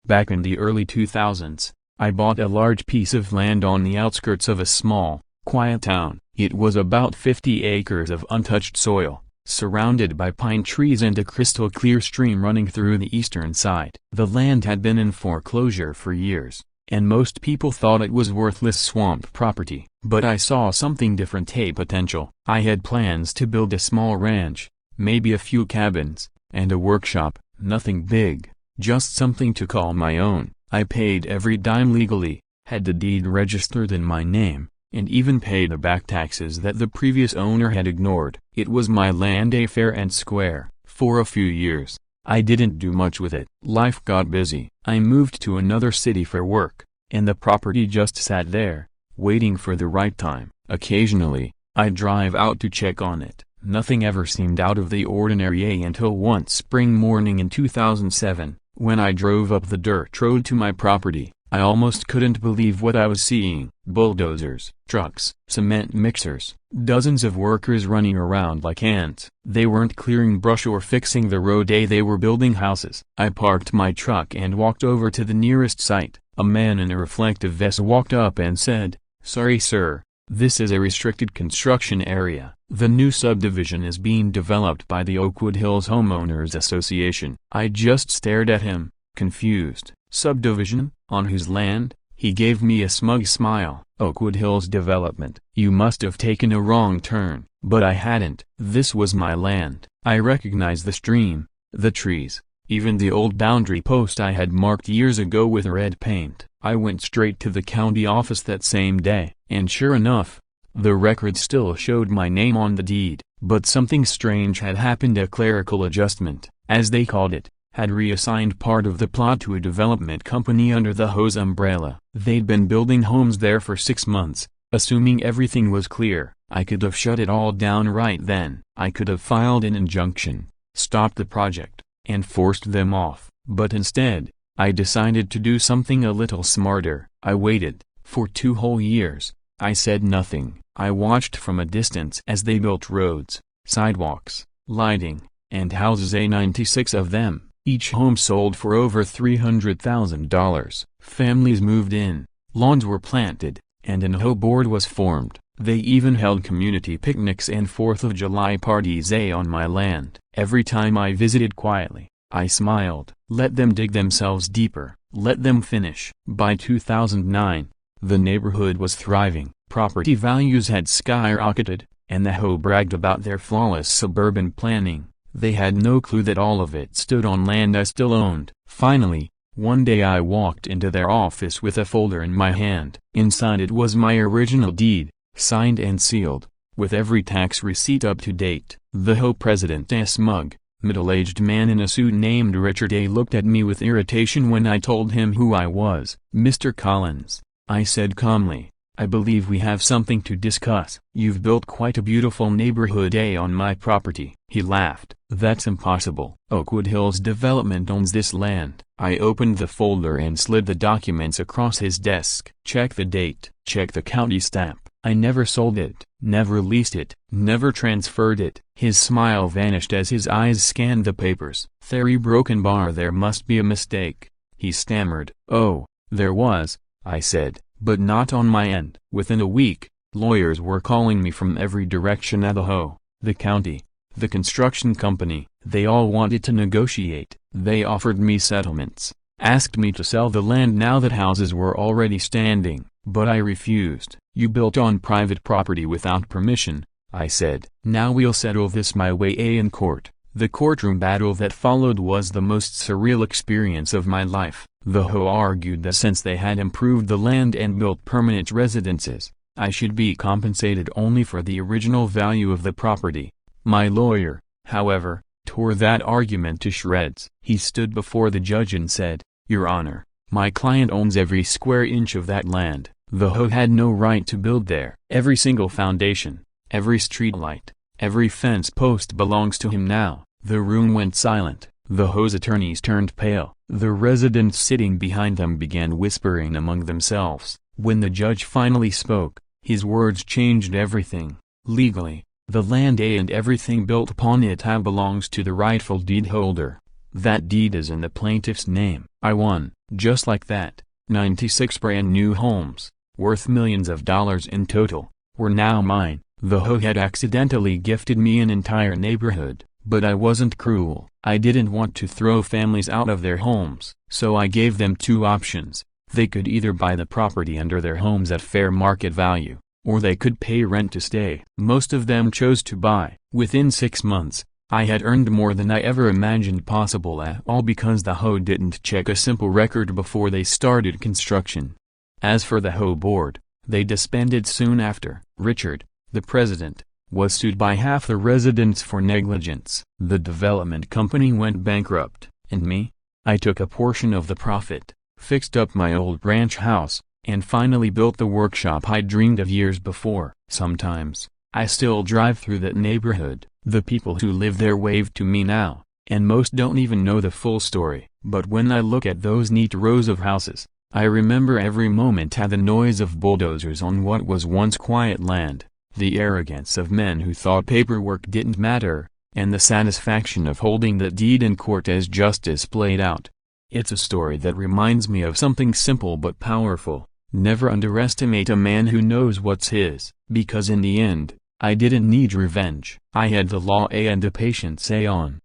Back in the early 2000s, I bought a large piece of land on the outskirts of a small, quiet town. It was about 50 acres of untouched soil, surrounded by pine trees and a crystal-clear stream running through the eastern side. The land had been in foreclosure for years, and most people thought it was worthless swamp property. But I saw something different, a potential. I had plans to build a small ranch, maybe a few cabins, and a workshop, nothing big, just something to call my own. I paid every dime legally, had the deed registered in my name, and even paid the back taxes that the previous owner had ignored. It was my land, fair and square. For a few years, I didn't do much with it. Life got busy. I moved to another city for work, and the property just sat there, waiting for the right time. Occasionally, I'd drive out to check on it. Nothing ever seemed out of the ordinary until one spring morning in 2007, when I drove up the dirt road to my property. I almost couldn't believe what I was seeing. Bulldozers, trucks, cement mixers, dozens of workers running around like ants. They weren't clearing brush or fixing the road, they were building houses. I parked my truck and walked over to the nearest site. A man in a reflective vest walked up and said, "Sorry sir, this is a restricted construction area. The new subdivision is being developed by the Oakwood Hills Homeowners Association." I just stared at him, confused. Subdivision? On whose land? He gave me a smug smile. Oakwood Hills Development. You must have taken a wrong turn. But I hadn't. This was my land. I recognized the stream, the trees, even the old boundary post I had marked years ago with red paint. I went straight to the county office that same day, and sure enough, the record still showed my name on the deed. But something strange had happened. A clerical adjustment, as they called it, had reassigned part of the plot to a development company under the HOA's umbrella. They'd been building homes there for 6 months, assuming everything was clear. I could have shut it all down right then. I could have filed an injunction, stopped the project, and forced them off. But instead, I decided to do something a little smarter. I waited. For 2 whole years, I said nothing. I watched from a distance as they built roads, sidewalks, lighting, and houses, 96 of them. Each home sold for over $300,000. Families moved in, lawns were planted, and an HOA board was formed. They even held community picnics and 4th of July parties on my land. Every time I visited quietly, I smiled. Let them dig themselves deeper. Let them finish. By 2009, the neighborhood was thriving. Property values had skyrocketed, and the HOA bragged about their flawless suburban planning. They had no clue that all of it stood on land I still owned. Finally, one day I walked into their office with a folder in my hand. Inside it was my original deed, signed and sealed, with every tax receipt up to date. The HOA president, a smug, middle-aged man in a suit named Richard A., looked at me with irritation when I told him who I was. "Mr. Collins," I said calmly, "I believe we have something to discuss. You've built quite a beautiful neighborhood on my property." He laughed. "That's impossible. Oakwood Hills Development owns this land." I opened the folder and slid the documents across his desk. "Check the date. Check the county stamp. I never sold it, never leased it, never transferred it." His smile vanished as his eyes scanned the papers. "Theory broken bar, there must be a mistake," he stammered. "Oh, there was," I said, "but not on my end." Within a week, lawyers were calling me from every direction at the HOA, the county, the construction company. They all wanted to negotiate. They offered me settlements, asked me to sell the land now that houses were already standing, but I refused. "You built on private property without permission," I said. "Now we'll settle this my way in court." The courtroom battle that followed was the most surreal experience of my life. The HOA argued that since they had improved the land and built permanent residences, I should be compensated only for the original value of the property. My lawyer, however, tore that argument to shreds. He stood before the judge and said, "Your Honor, my client owns every square inch of that land. The HOA had no right to build there. Every single foundation, every street light, every fence post belongs to him now." The room went silent. The HOA's attorneys turned pale. The residents sitting behind them began whispering among themselves. When the judge finally spoke, his words changed everything. Legally, the land and everything built upon it belongs to the rightful deed holder. That deed is in the plaintiff's name. I won, just like that. 96 brand new homes, worth millions of dollars in total, were now mine. The HOA had accidentally gifted me an entire neighborhood, but I wasn't cruel. I didn't want to throw families out of their homes, so I gave them two options. They could either buy the property under their homes at fair market value, or they could pay rent to stay. Most of them chose to buy. Within 6 months, I had earned more than I ever imagined possible, at all because the HOA didn't check a simple record before they started construction. As for the HOA board, they disbanded soon after. Richard, the president, was sued by half the residents for negligence. The development company went bankrupt, and me? I took a portion of the profit, fixed up my old ranch house, and finally built the workshop I dreamed of years before. Sometimes, I still drive through that neighborhood. The people who live there wave to me now, and most don't even know the full story. But when I look at those neat rows of houses, I remember every moment how the noise of bulldozers on what was once quiet land, the arrogance of men who thought paperwork didn't matter, and the satisfaction of holding that deed in court as justice played out. It's a story that reminds me of something simple but powerful. Never underestimate a man who knows what's his, because in the end, I didn't need revenge. I had the law and the patience on.